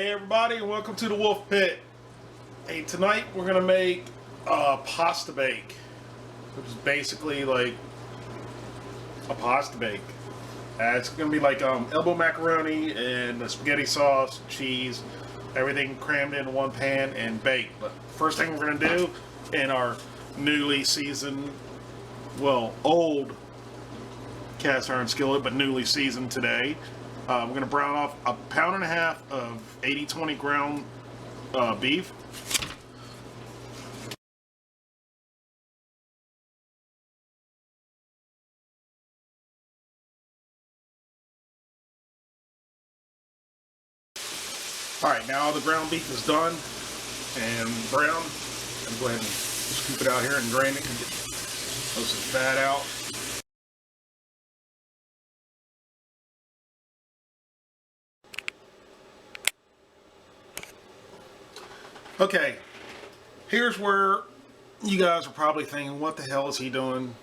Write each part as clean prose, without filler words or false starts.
Hey everybody, and welcome to the Wolfe Pit. Hey, tonight we're gonna make pasta bake, which is basically like a pasta bake. It's gonna be like elbow macaroni and the spaghetti sauce, cheese, everything crammed into one pan and baked. But first thing we're gonna do in our newly seasoned, well, old cast iron skillet, but newly seasoned today. We're going to brown off a pound and a half of 80/20 ground beef. Alright, now the ground beef is done and brown. I'm going to go ahead and scoop it out here and drain it and get most of the fat out. Okay, here's where you guys are probably thinking, what the hell is he doing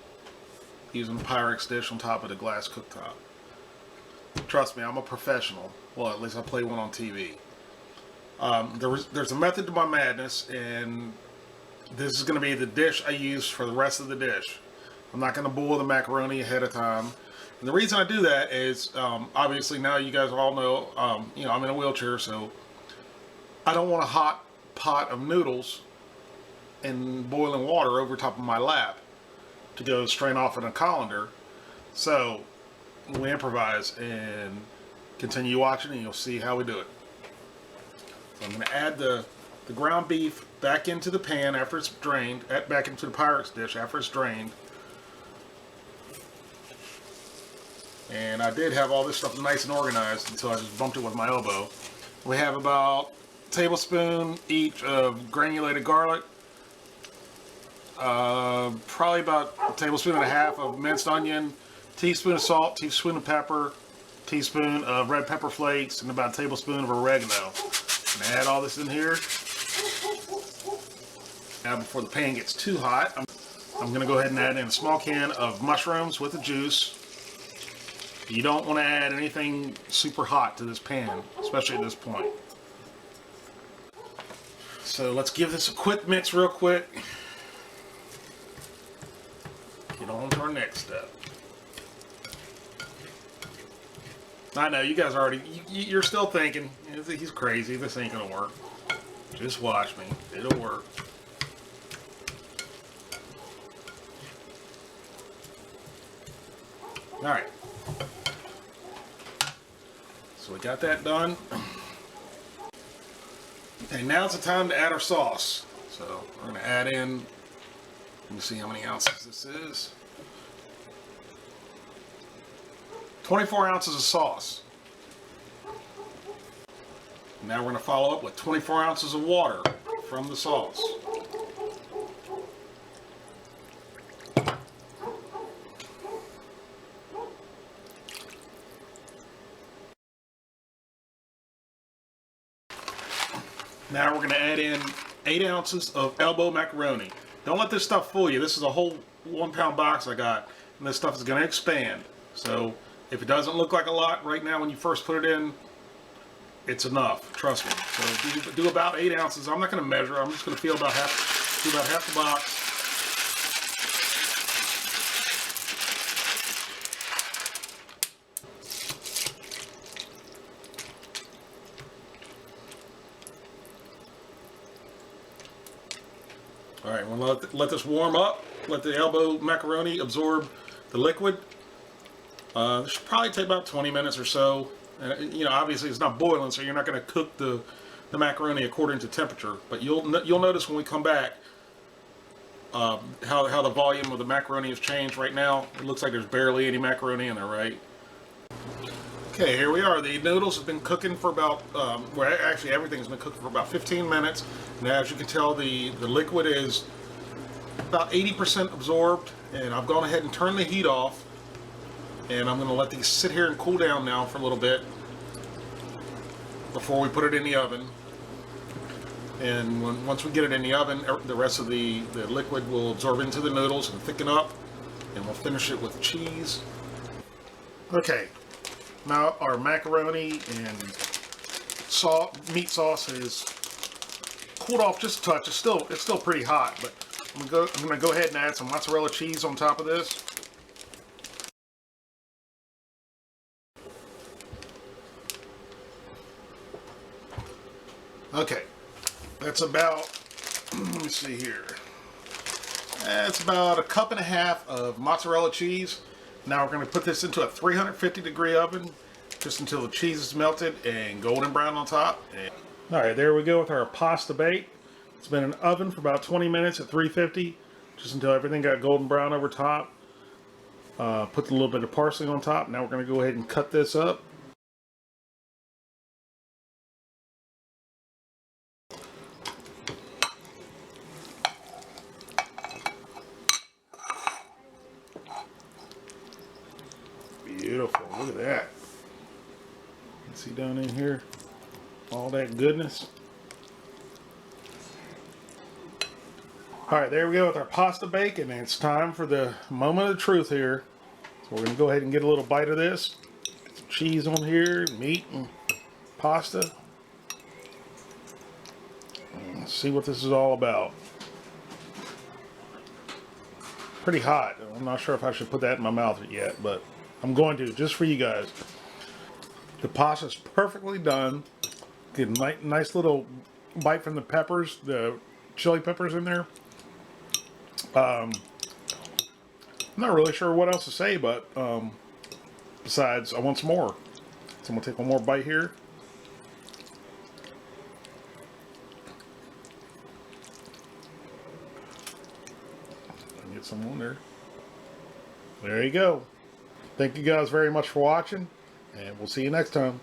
using a Pyrex dish on top of the glass cooktop? Trust me, I'm a professional. Well, at least I play one on TV. There's a method to my madness, and this is going to be the dish I use for the rest of the dish. I'm not going to boil the macaroni ahead of time. And the reason I do that is, obviously now you guys all know, I'm in a wheelchair, so I don't want a hot pot of noodles and boiling water over top of my lap to go strain off in a colander. So we improvise and continue watching, and you'll see how we do it. So I'm going to add the ground beef back into the pan after it's drained, back into the Pyrex dish after it's drained. And I did have all this stuff nice and organized until I just bumped it with my elbow. We have about tablespoon each of granulated garlic, probably about a tablespoon and a half of minced onion, teaspoon of salt, teaspoon of pepper, teaspoon of red pepper flakes, and about a tablespoon of oregano. And add all this in here. Now before the pan gets too hot, I'm going to go ahead and add in a small can of mushrooms with the juice. You don't want to add anything super hot to this pan, especially at this point. So let's give this a quick mix real quick. Get on to our next step. I know, you guys already, you're still thinking, he's crazy, this ain't gonna work. Just watch me, it'll work. Alright. So we got that done. Okay, now it's the time to add our sauce. So we're going to add in, let me see how many ounces this is. 24 ounces of sauce. Now we're going to follow up with 24 ounces of water from the sauce. Now we're going to add in 8 ounces of elbow macaroni. Don't let this stuff fool you. This is a whole 1 pound box I got, and this stuff is going to expand. So if it doesn't look like a lot right now when you first put it in, it's enough. Trust me. So do about 8 ounces. I'm not going to measure. I'm just going to feel about half the box. Alright, we'll let this warm up, let the elbow macaroni absorb the liquid. This should probably take about 20 minutes or so. And, obviously it's not boiling, so you're not going to cook the macaroni according to temperature. But you'll notice when we come back how the volume of the macaroni has changed right now. It looks like there's barely any macaroni in there, right? Okay, here we are. The noodles have been cooking for about, well, actually everything's been cooking for about 15 minutes. Now, as you can tell, the liquid is about 80% absorbed, and I've gone ahead and turned the heat off. And I'm going to let these sit here and cool down now for a little bit before we put it in the oven. And once we get it in the oven, the rest of the liquid will absorb into the noodles and thicken up, and we'll finish it with cheese. Okay. Now our macaroni and meat sauce is cooled off just a touch. It's still pretty hot, but I'm gonna go ahead and add some mozzarella cheese on top of this. Okay, that's about, let me see here. That's about 1.5 cups of mozzarella cheese. Now we're going to put this into a 350-degree oven just until the cheese is melted and golden brown on top. All right, there we go with our pasta bake. It's been in an oven for about 20 minutes at 350, just until everything got golden brown over top. Put a little bit of parsley on top. Now we're going to go ahead and cut this up. Beautiful, look at that. You see down in here, all that goodness. All right, there we go with our pasta bake, and it's time for the moment of truth here. So we're gonna go ahead and get a little bite of this. Some cheese on here, meat and pasta. And let's see what this is all about. Pretty hot. I'm not sure if I should put that in my mouth yet, but I'm going to, just for you guys. The pasta's perfectly done. Get a nice little bite from the peppers, the chili peppers in there. I'm not really sure what else to say, but besides, I want some more. So I'm going to take one more bite here. Get some on there. There you go. Thank you guys very much for watching, and we'll see you next time.